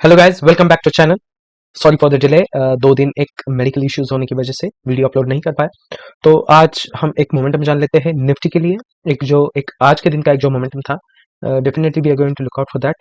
Hello guys, welcome back to channel. Sorry for the delay. 2 दिन एक medical issues होने की वजह से वीडियो अपलोड नहीं कर पाए। तो आज हम एक मोमेंटम जान लेते हैं निफ्टी के लिए। एक आज के दिन का एक जो मोमेंटम था, definitely we are going to look out for that.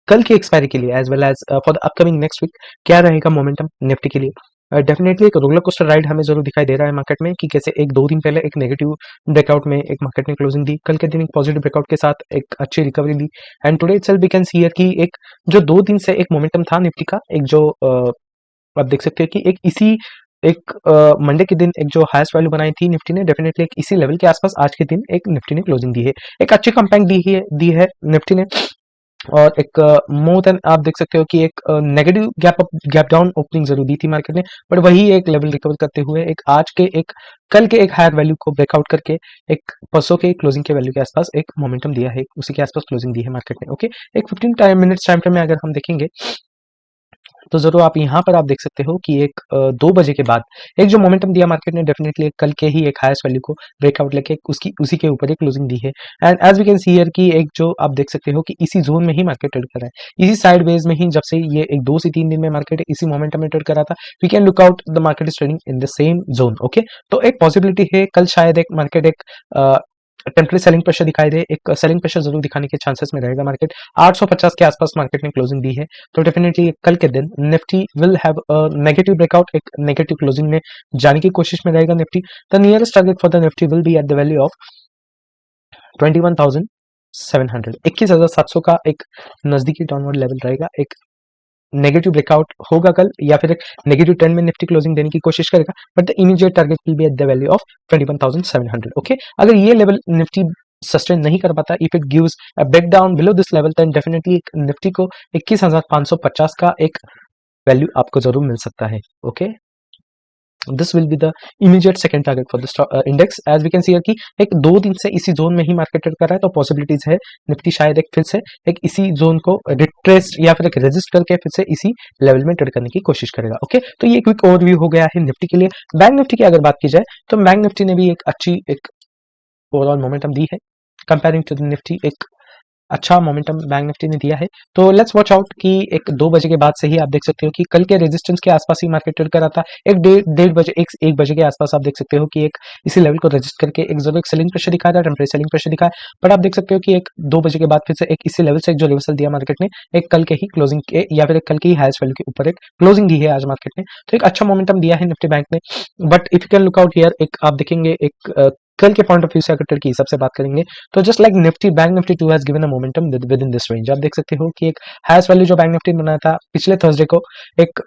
कल की एक्सपायरी के लिए as well as for the upcoming next week क्या रहेगा मोमेंटम निफ्टी के लिए। डेफिनेटली एक रोलर कोस्टर राइड हमें जरूर दिखाई दे रहा है मार्केट में, कि कैसे एक 2 दिन पहले एक नेगेटिव ब्रेकआउट में एक मार्केट ने क्लोजिंग दी, कल के दिन एक पॉजिटिव ब्रेकआउट के साथ एक अच्छी रिकवरी दी। And today itself we can see here कि एक जो 2 दिन से एक मोमेंटम था निफ्टी का, एक जो आप देख सकते हैं कि एक इसी एक मंडे के दिन एक जो हाईएस्ट वैल्यू बनाई थी निफ्टी ने, डेफिनेटली एक इसी लेवल के आसपास आज के दिन एक निफ्टी ने क्लोजिंग दी है। एक अच्छी कंपाइंग दी है निफ्टी ने। और एक मोर देन आप देख सकते हो कि एक नेगेटिव गैप डाउन ओपनिंग जरूर दी थी मार्केट ने, बट वही एक लेवल रिकवर करते हुए एक आज के एक कल के एक हायर वैल्यू को ब्रेकआउट करके एक परसों के क्लोजिंग के वैल्यू के आसपास एक मोमेंटम दिया है, उसी के आसपास क्लोजिंग दी है मार्केट ने। ओके, एक 15 मिनट्स टाइम फ्रेम में अगर हम देखेंगे तो जरूर आप यहाँ पर आप देख सकते हो कि एक 2 बजे के बाद एक जो मोमेंटम दिया मार्केट ने, डेफिनेटली कल के ही एक हाईएस्ट वैल्यू को ब्रेकआउट लेके उसकी उसी के ऊपर एक क्लोजिंग दी है। And as we can see here कि एक जो आप देख सकते हो कि इसी जोन में ही मार्केट ट्रेड कर रहा है, इसी साइडवेज में ही। जब से ये एक 2 से 3 दिन में मार्केट इसी मोमेंटम में ट्रेड कर रहा था, we can look out the market is trading in the same zone. Okay, तो एक पॉसिबिलिटी है कल शायद एक मार्केट एक टेम्पररी सेलिंग प्रेशर दिखाई दे, एक सेलिंग प्रेशर जरूर दिखाने के चांसेस में रहेगा मार्केट। 850 के आसपास मार्केट ने क्लोजिंग दी है, तो डेफिनेटली कल के दिन Nifty will have a negative breakout, एक नेगेटिव क्लोजिंग में जाने की कोशिश में रहेगा Nifty. The nearest target for the Nifty will be at the value of 21,700, 21,700 का एक नजदीकी डाउनवर्ड लेवल रहेगा। एक नेगेटिव ब्रेकआउट होगा कल, या फिर एक नेगेटिव ट्रेंड में निफ्टी क्लोजिंग देने की कोशिश करेगा, but the immediate target will be at the value of 21,700। Okay, अगर ये लेवल निफ्टी सस्टेन नहीं कर पाता, if it gives a break down below this level, then definitely एक निफ्टी को 21,550 का एक वैल्यू आपको जरूर मिल सकता है। Okay, this will be the immediate second target for this index. As we can see कि एक 2 दिन से इसी जोन में ही मार्केट ट्रेड कर रहा है, तो पॉसिबिलिटीज है निफ्टी शायद एक फिर से एक इसी जोन को रिट्रेस या फिर एक रेजिस्ट करके फिर से इसी लेवल में ट्रेड करने की कोशिश करेगा। ओके, तो ये क्विक ओवरव्यू हो गया है निफ्टी के लिए। बैंक निफ्टी की अगर बात की जाए, तो बैंक निफ्टी ने भी एक अच्छी एक ओवरऑल मोमेंटम दी है कंपेयरिंग टू द निफ्टी। एक अच्छा मोमेंटम बैंक निफ्टी ने दिया है। तो लेट्स वॉच आउट कि एक 2 बजे के बाद से ही आप देख सकते हो कि कल के रेजिस्टेंस के आसपास ही मार्केट ट्रेड कर रहा था। एक डेढ़ बजे एक बजे के आसपास आप देख सकते हो कि एक इसी लेवल को रजिस्ट करके एक जरूर एक सेलिंग प्रेशर दिखा रहा है, टेम्परेरी सेलिंग प्रेशर दिखा है। बट आप देख सकते हो कि एक 2 बजे के बाद फिर से एक इसी लेवल से एक जो रिवर्सल दिया मार्केट ने, एक कल के ही क्लोजिंग के या फिर एक कल के ही हाईएस्ट वैल्यू के ऊपर एक क्लोजिंग दी है आज मार्केट ने। तो एक अच्छा मोमेंटम दिया है निफ्टी बैंक ने। But if you can look out here, एक आप देखेंगे एक कल के पॉइंट ऑफ व्यू से अगर ट्रेड की हिसाब से बात करेंगे, तो just like Nifty, bank Nifty too has given a momentum within this range. आप देख सकते हो कि एक हाईएस्ट वैल्यू जो बैंक निफ्टी ने बनाया था पिछले थर्सडे को, एक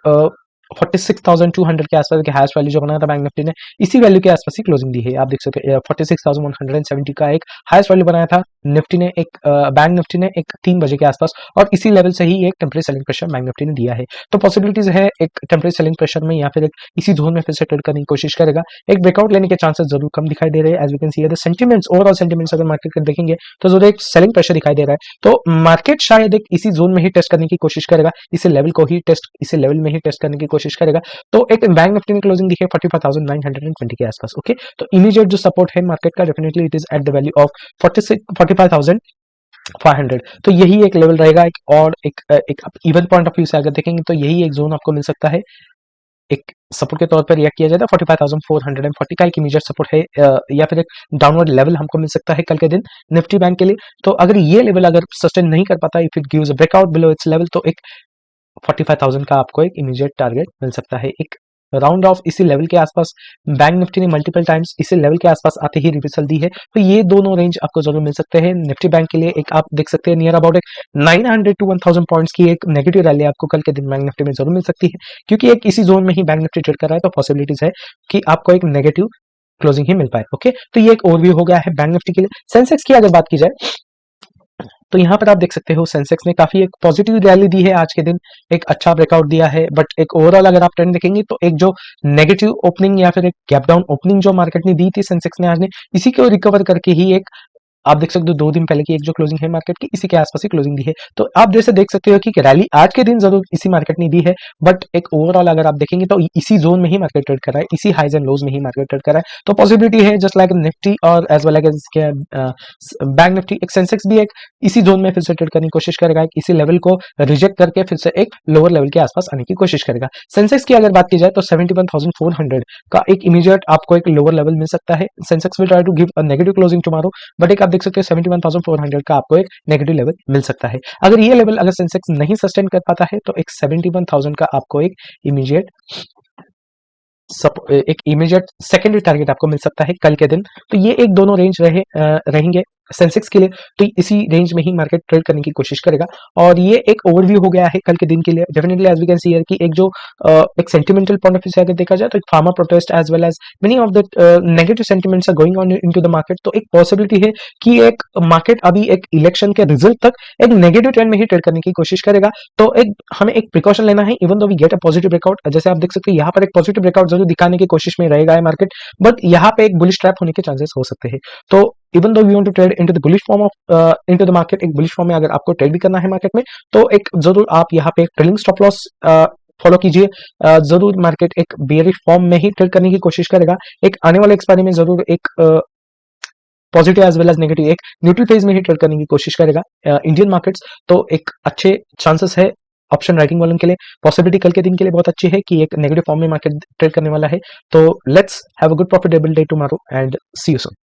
46,200 के आसपास के हाईएस्ट वैल्यू जो बनाया था बैंक निफ्टी ने, इसी वैल्यू के आसपास ही क्लोजिंग दी है। आप देख सकते हैं 46,170 का एक हाईएस्ट वैल्यू बनाया था निफ्टी ने, एक बैंक निफ्टी ने एक 3 बजे के आसपास, और इसी लेवल से ही एक temporary selling pressure bank Nifty ने दिया है। तो पॉसिबिलिटीज है एक टेम्परेरी सेलिंग प्रेशर में या फिर एक इसी जोन में फिर से ट्रेड करने की कोशिश करेगा। एक ब्रेकआउट लेने के चांसेस जरूर कम दिखाई दे रहे हैं। As we can see the sentiments, overall sentiments अगर मार्केट का देखेंगे तो जरूर एक सेलिंग प्रेशर दिखाई दे रहा है। तो मार्केट शायद एक इसी जोन में ही टेस्ट करने की कोशिश करेगा, इसी लेवल को ही टेस्ट, इसी लेवल में ही टेस्ट करने की कोशिश करेगा। तो एक बैंक निफ्टी ने क्लोजिंग दी है 45,920 के आसपास। ओके, तो इमीडिएट जो सपोर्ट है मार्केट का, definitely it is eight the value of 45,500। तो यही एक लेवल रहेगा। एक और एक इवन पॉइंट ऑफ व्यू से अगर देखेंगे तो यही एक जोन आपको मिल सकता है। एक सपोर्ट के तौर पर रिएक्ट किया जाए तो 45,440 का एक इमीडिएट सपोर्ट है, या फिर एक डाउनवर्ड लेवल हमको मिल सकता है कल के दिन निफ्टी बैंक के लिए। तो अगर ये लेवल अगर सस्टेन नहीं कर पाता, if it gives a breakout below it's level, तो एक 45,000 का आपको एक इमीडिएट टारगेट मिल सकता है। एक राउंड ऑफ इसी लेवल के आसपास बैंक निफ्टी ने मल्टीपल टाइम्स इसी लेवल के आसपास आते ही रिवर्सल दी है, तो ये दोनों रेंज आपको जरूर मिल सकते हैं निफ्टी बैंक के लिए। एक आप देख सकते हैं नियर अबाउट एक 900 टू 1000 पॉइंट्स की एक नेगेटिव रैली आपको कल के दिन बैंक निफ्टी में जरूर मिल सकती है, क्योंकि एक इसी जोन में ही बैंक निफ्टी ट्रेड कर रहा है। तो पॉसिबिलिटीज है कि आपको एक नेगेटिव क्लोजिंग ही मिल पाए। ओके, तो ये एक ओवरव्यू हो गया है बैंक निफ्टी के लिए। सेंसेक्स की अगर बात की जाए, तो यहाँ पर आप देख सकते हो सेंसेक्स ने काफी एक पॉजिटिव रैली दी है आज के दिन, एक अच्छा ब्रेकआउट दिया है। बट एक ओवरऑल अगर आप ट्रेंड देखेंगे तो एक जो नेगेटिव ओपनिंग या फिर एक गैप डाउन ओपनिंग जो मार्केट ने दी थी सेंसेक्स ने आज ने, इसी को रिकवर करके ही एक आप देख सकते हो 2 दिन पहले की एक जो क्लोजिंग है मार्केट की, इसी के आसपास ही क्लोजिंग दी है। तो आप जैसे देख सकते हो कि रैली आज के दिन जरूर इसी मार्केट ने दी है, बट एक ओवरऑल अगर आप देखेंगे तो इसी जोन में ही मार्केट ट्रेड कर रहा है, इसी हाइज एंड लोज में ही मार्केट ट्रेड कर रहा है। तो पॉसिबिलिटी है जस्ट लाइक निफ्टी और as well as bank Nifty, एक सेंसेक्स भी एक इसी जोन में फिर से ट्रेड करने की कोशिश करेगा, इसी लेवल को रिजेक्ट करके फिर से एक लोअर लेवल के आसपास आने की कोशिश करेगा। सेंसेक्स की अगर बात की जाए तो 71,400 का एक इमीडिएट आपको एक लोअर लेवल मिल सकता है। Sensex will try to give a negative closing tomorrow, but एक आप देख सकते हो 71,400 का आपको एक नेगेटिव लेवल मिल सकता है। अगर ये लेवल अगर सेंसेक्स नहीं सस्टेन कर पाता है तो एक 71,000 का आपको एक इमीडिएट सेकेंडरी टारगेट आपको मिल सकता है कल के दिन। तो ये एक दोनों रेंज रहेंगे सेंसेक्स के लिए। तो इसी रेंज में ही मार्केट ट्रेड करने की कोशिश करेगा। और ये एक ओवरव्यू हो गया है कल के दिन के लिए। Definitely as we can see here कि एक जो एक सेंटिमेंटल पॉइंट ऑफ व्यू से अगर देखा जाए तो एक farmer protest as well as many of the negative sentiments are going on into the market. तो एक पॉसिबिलिटी है कि एक मार्केट अभी एक इलेक्शन के रिजल्ट तक एक नेगेटिव ट्रेंड में ही ट्रेड करने की कोशिश करेगा। तो एक हमें एक प्रिकॉशन लेना है, even though we get a positive breakout. जैसे आप देख सकते हैं यहाँ पर एक पॉजिटिव ब्रेकआउट जरूर दिखाने की कोशिश में रहेगा है मार्केट, बट यहाँ पे एक बुलिश ट्रैप होने के चांसेस हो सकते हैं। तो even though we want to trade into the bullish form of into the market, एक बुलिश फॉर्म में अगर आपको ट्रेड भी करना है मार्केट में, तो एक जरूर आप यहाँ पे एक ट्रेलिंग स्टॉप लॉस फॉलो कीजिए। जरूर मार्केट एक बेयरिश फॉर्म में ही ट्रेड करने की कोशिश करेगा। एक आने वाले एक्सपायरी में जरूर एक positive as well as negative एक न्यूट्रल फेज में ही ट्रेड करने की कोशिश करेगा इंडियन मार्केट्स। तो एक अच्छे चांसेस है ऑप्शन राइटिंग वालों के लिए। पॉसिबिलिटी कल के दिन के लिए बहुत अच्छी है कि एक नेगेटिव फॉर्म में मार्केट ट्रेड करने वाला है। तो let's have a good profitable day tomorrow and see you soon.